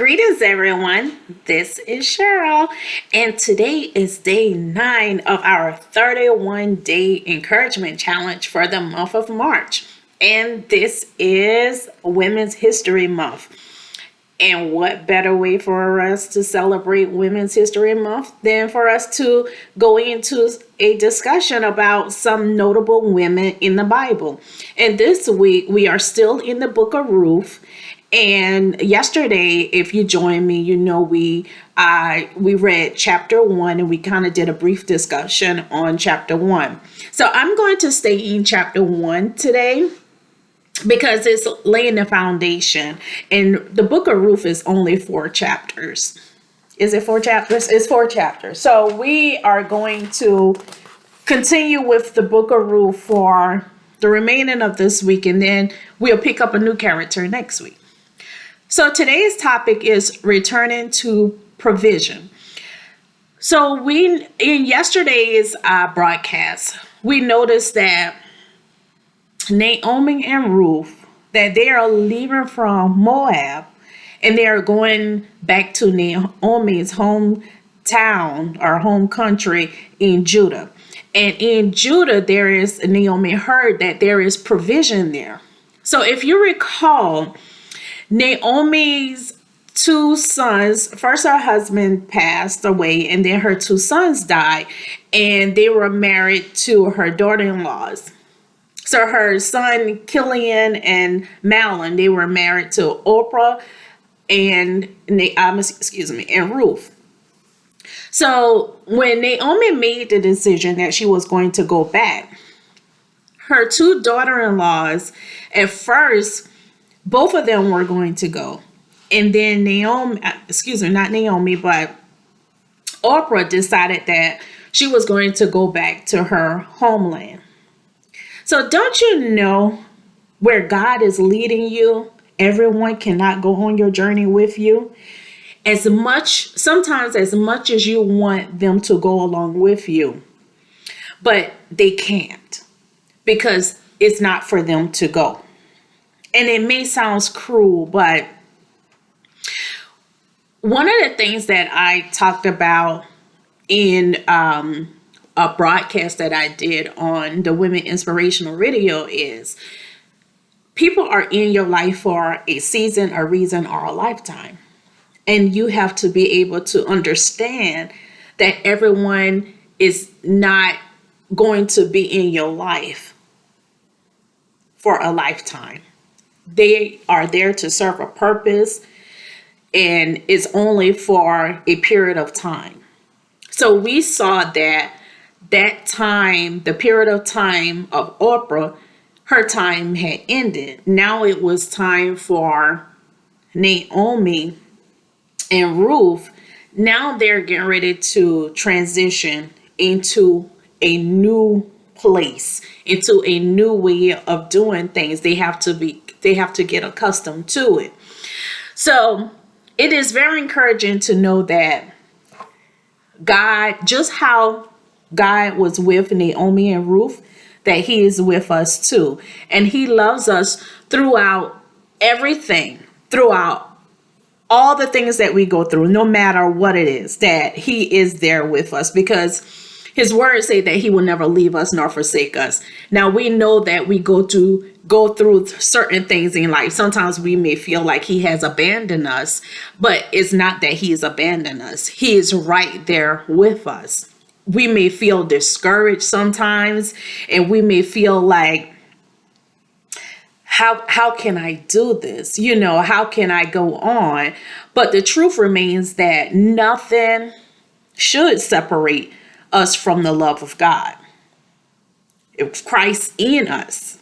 Greetings, everyone. This is Cheryl, and today is day 9 of our 31-day encouragement challenge for the month of March. And this is Women's History Month. And what better way for us to celebrate Women's History Month than for us to go into a discussion about some notable women in the Bible. And this week, we are still in the Book of Ruth. And yesterday, if you joined me, you know we read chapter 1 and we kind of did a brief discussion on chapter 1. So I'm going to stay in chapter 1 today because it's laying the foundation. And the Book of Ruth is only 4 chapters. Is it 4 chapters? It's 4 chapters. So we are going to continue with the Book of Ruth for the remaining of this week, and then we'll pick up a new character next week. So today's topic is returning to provision. So in yesterday's broadcast, we noticed that Naomi and Ruth, that they are leaving from Moab and they are going back to Naomi's hometown or home country in Judah. And in Judah, Naomi heard that there is provision there. So if you recall, Naomi's 2 sons, first her husband passed away and then her 2 sons died, and they were married to her daughter-in-laws. So her son Killian and Malin, they were married to Oprah and Ruth. So when Naomi made the decision that she was going to go back, her 2 daughter-in-laws, at first, both of them were going to go. And then Oprah decided that she was going to go back to her homeland. So don't you know where God is leading you? Everyone cannot go on your journey with you. Sometimes as much as you want them to go along with you, but they can't because it's not for them to go. And it may sound cruel, but one of the things that I talked about in a broadcast that I did on the Women Inspirational Radio is people are in your life for a season, a reason, or a lifetime. And you have to be able to understand that everyone is not going to be in your life for a lifetime. They are there to serve a purpose, and it's only for a period of time. So we saw that time, the period of time of Oprah, her time had ended. Now it was time for Naomi and Ruth. Now they're getting ready to transition into a new place, into a new way of doing things. They have to get accustomed to it. So it is very encouraging to know that God, just how God was with Naomi and Ruth, that he is with us too. And he loves us throughout everything, throughout all the things that we go through, no matter what it is, that he is there with us, because his words say that he will never leave us nor forsake us. Now we know that we go through certain things in life. Sometimes we may feel like he has abandoned us, but it's not that he has abandoned us. He is right there with us. We may feel discouraged sometimes, and we may feel like, how can I do this? How can I go on? But the truth remains that nothing should separate us from the love of God. If Christ in us,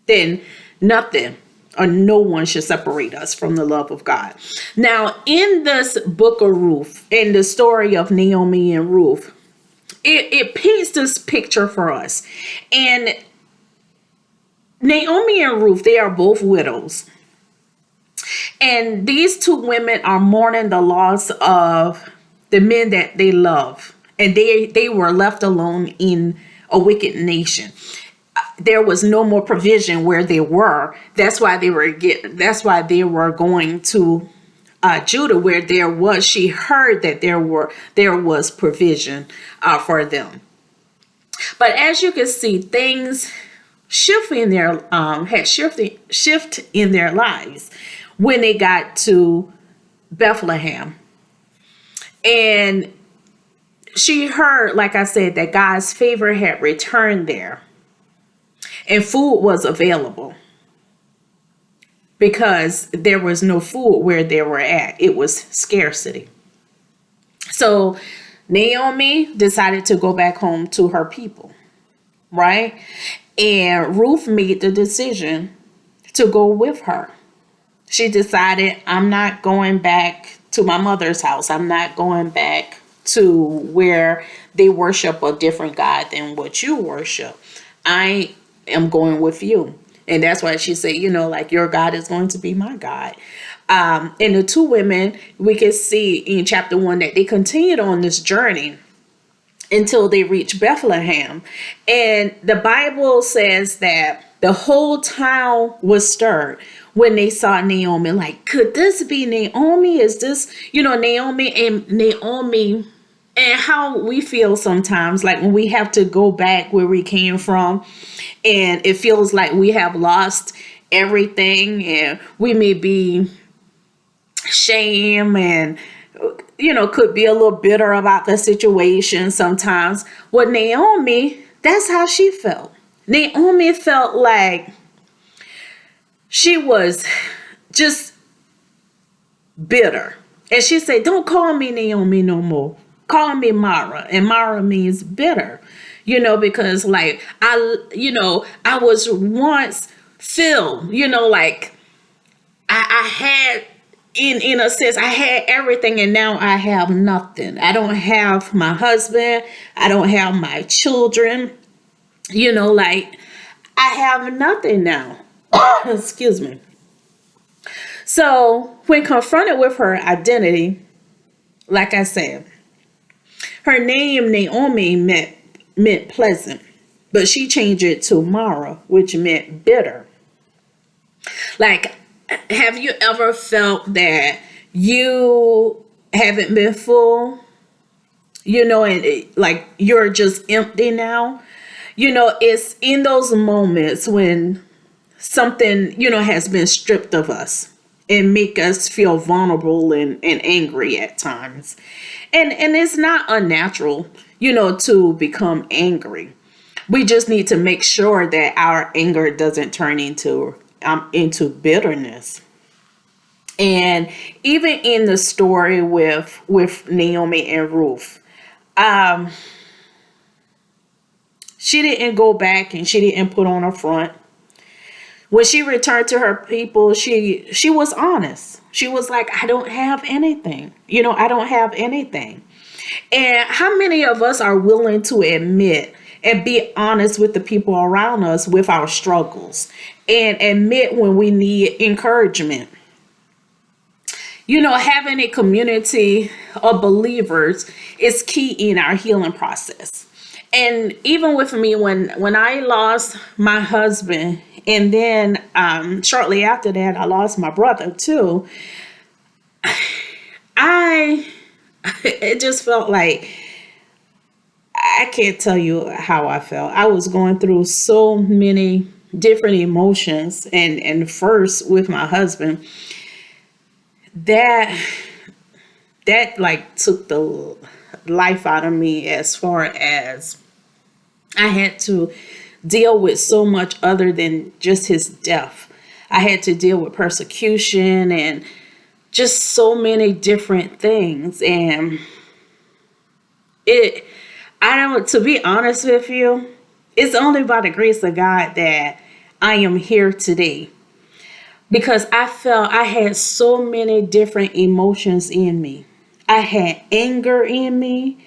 then nothing or no one should separate us from the love of God. Now, in this Book of Ruth, in the story of Naomi and Ruth, it paints this picture for us. And Naomi and Ruth, they are both widows. And these 2 women are mourning the loss of the men that they love. And they were left alone in a wicked nation. There was no more provision where they were. That's why they were going to Judah, where she heard that there was provision for them. But as you can see, things shift in their had shift in their lives when they got to Bethlehem. And she heard, like I said, that God's favor had returned there and food was available, because there was no food where they were at. It was scarcity. So Naomi decided to go back home to her people, right? And Ruth made the decision to go with her. She decided, I'm not going back to my mother's house. I'm not going back to where they worship a different God than what you worship. I am going with you. And that's why she said, like, your God is going to be my God. And the two women, we can see in chapter 1 that they continued on this journey until they reached Bethlehem. And the Bible says that the whole town was stirred when they saw Naomi. Like, could this be Naomi? Is this, Naomi and how we feel sometimes, like when we have to go back where we came from and it feels like we have lost everything, and we may be shame and could be a little bitter about the situation sometimes. Well, Naomi, that's how she felt. Naomi felt like she was just bitter. And she said, don't call me Naomi no more. Call me Mara. And Mara means bitter, because like, I was once filled, like I had, in a sense, I had everything and now I have nothing. I don't have my husband. I don't have my children, like I have nothing now. Excuse me. So when confronted with her identity, like I said, her name Naomi meant pleasant, but she changed it to Mara, which meant bitter. Like, have you ever felt that you haven't been full, and like you're just empty now? It's in those moments when something, has been stripped of us and make us feel vulnerable and angry at times. And it's not unnatural, to become angry. We just need to make sure that our anger doesn't turn into bitterness. And even in the story with Naomi and Ruth, she didn't go back and she didn't put on a front. When she returned to her people, she was honest. She was like, I don't have anything. I don't have anything. And how many of us are willing to admit and be honest with the people around us with our struggles and admit when we need encouragement? Having a community of believers is key in our healing process. And even with me, when I lost my husband, and then shortly after that, I lost my brother too, it just felt like, I can't tell you how I felt. I was going through so many different emotions, and first with my husband, that like took the life out of me, as far as I had to deal with so much other than just his death. I had to deal with persecution and just so many different things. And to be honest with you, it's only by the grace of God that I am here today, because I felt I had so many different emotions in me. I had anger in me.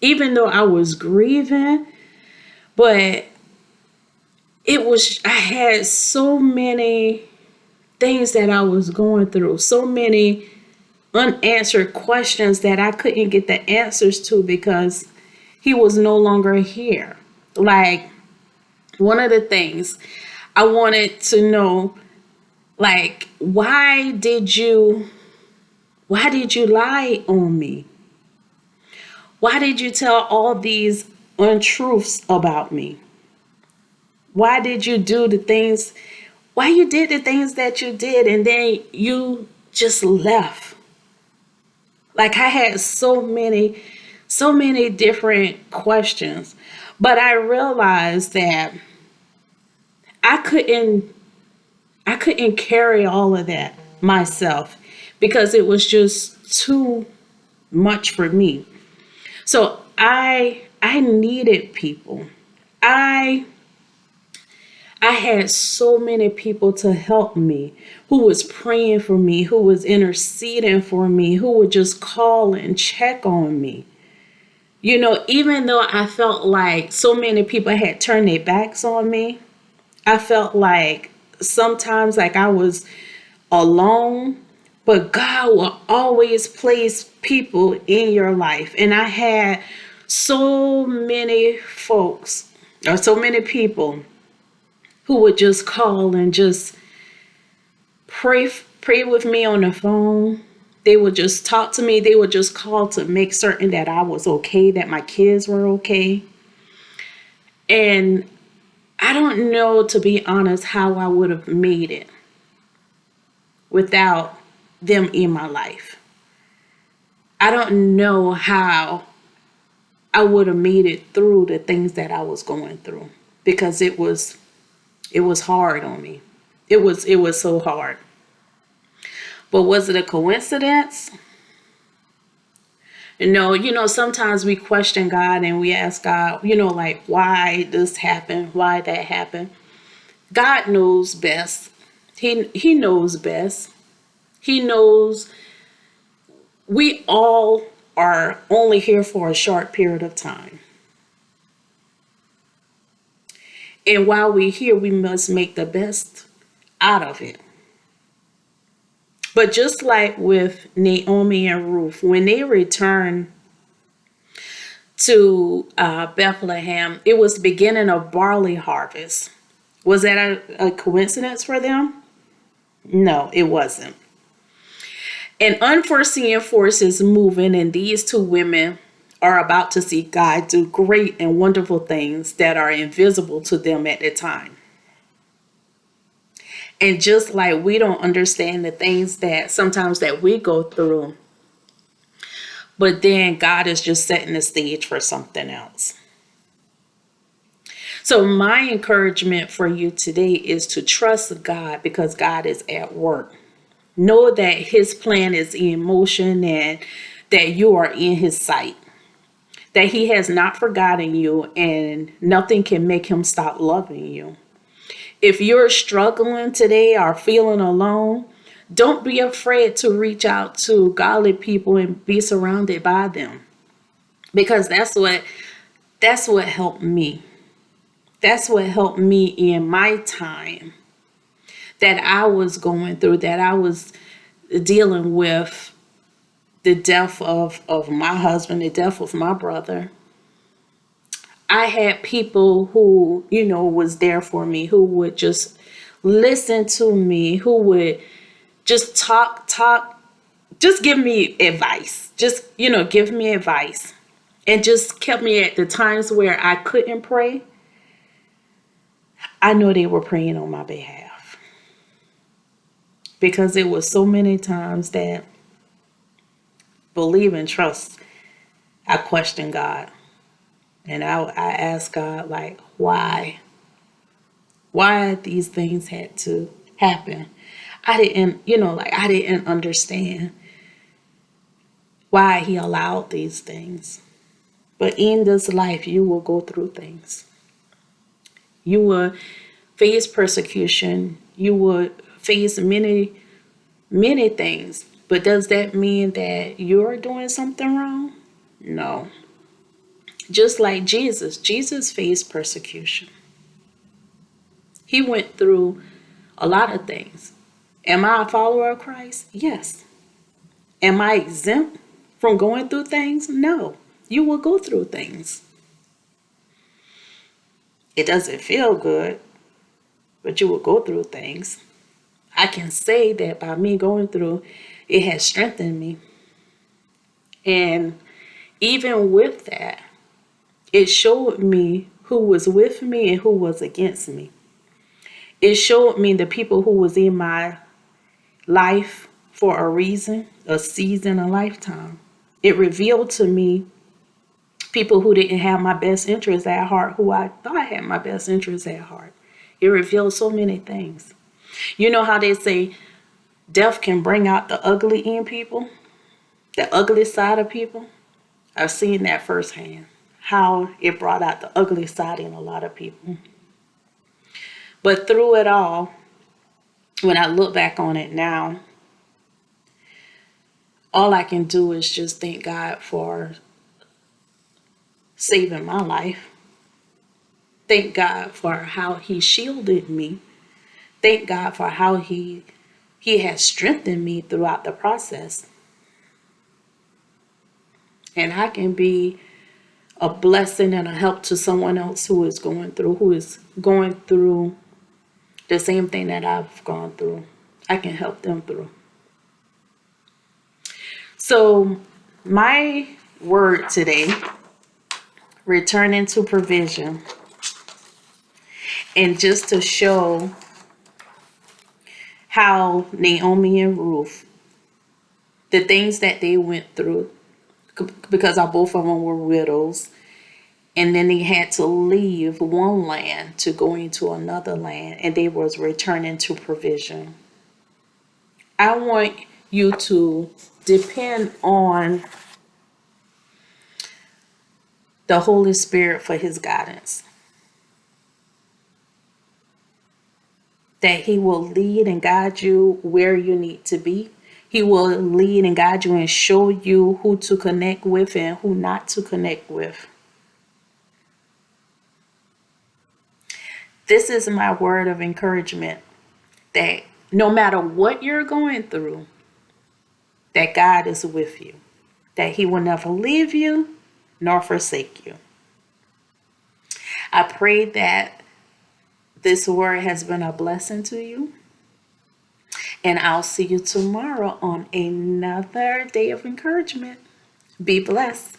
Even though I was grieving, but I had so many things that I was going through, so many unanswered questions that I couldn't get the answers to because he was no longer here. Like, one of the things I wanted to know Like, why did you lie on me? Why did you tell all these untruths about me? Why did you do the things, why you did the things that you did and then you just left? Like, I had so many different questions, but I realized that I couldn't I couldn't carry all of that myself because it was just too much for me. So I needed people. I I had so many people to help me, who was praying for me, who was interceding for me, who would just call and check on me. Even though I felt like so many people had turned their backs on me, I felt like sometimes like I was alone, but God will always place people in your life. And I had so many folks or so many people who would just call and just pray with me on the phone. They would just talk to me. They would just call to make certain that I was okay, that my kids were okay. And I don't know, to be honest, how I would have made it without them in my life. I don't know how I would have made it through the things that I was going through because it was hard on me. It was so hard. But was it a coincidence? No, sometimes we question God and we ask God, like, why this happened, why that happened. God knows best. He knows best. He knows we all are only here for a short period of time. And while we're here, we must make the best out of it. But just like with Naomi and Ruth, when they returned to Bethlehem, it was the beginning of barley harvest. Was that a coincidence for them? No, it wasn't. And unforeseen forces moving, and these two women are about to see God do great and wonderful things that are invisible to them at the time. And just like we don't understand the things that sometimes that we go through, but then God is just setting the stage for something else. So my encouragement for you today is to trust God because God is at work. Know that his plan is in motion and that you are in his sight. That he has not forgotten you and nothing can make him stop loving you. If you're struggling today or feeling alone, don't be afraid to reach out to godly people and be surrounded by them. Because that's what helped me. That's what helped me in my time that I was going through, that I was dealing with the death of my husband, the death of my brother. I had people who, was there for me, who would just listen to me, who would just talk, just give me advice. Just, give me advice. And just kept me at the times where I couldn't pray. I know they were praying on my behalf. Because it was so many times that believe and trust, I questioned God. And I asked God, like, why? Why these things had to happen? I didn't understand why he allowed these things. But in this life, you will go through things. You will face persecution. You will face many, many things. But does that mean that you're doing something wrong? No. Just like Jesus faced persecution. He went through a lot of things. Am I a follower of Christ? Yes. Am I exempt from going through things? No. You will go through things. It doesn't feel good, but you will go through things. I can say that by me going through, it has strengthened me. And even with that, it showed me who was with me and who was against me. It showed me the people who was in my life for a reason, a season, a lifetime. It revealed to me people who didn't have my best interests at heart, who I thought had my best interests at heart. It revealed so many things. You know how they say death can bring out the ugly in people, the ugly side of people? I've seen that firsthand, how it brought out the ugly side in a lot of people. But through it all, when I look back on it now, all I can do is just thank God for saving my life. Thank God for how he shielded me. Thank God for how he has strengthened me throughout the process. And I can be a blessing and a help to someone else who is going through the same thing that I've gone through. I can help them through. So my word today, returning to provision. And just to show how Naomi and Ruth, the things that they went through, because both of them were widows, and then they had to leave one land to go into another land, and they was returning to provision. I want you to depend on the Holy Spirit for his guidance. That he will lead and guide you where you need to be. He will lead and guide you and show you who to connect with and who not to connect with. This is my word of encouragement, that no matter what you're going through, that God is with you, that he will never leave you nor forsake you. I pray that this word has been a blessing to you. And I'll see you tomorrow on another day of encouragement. Be blessed.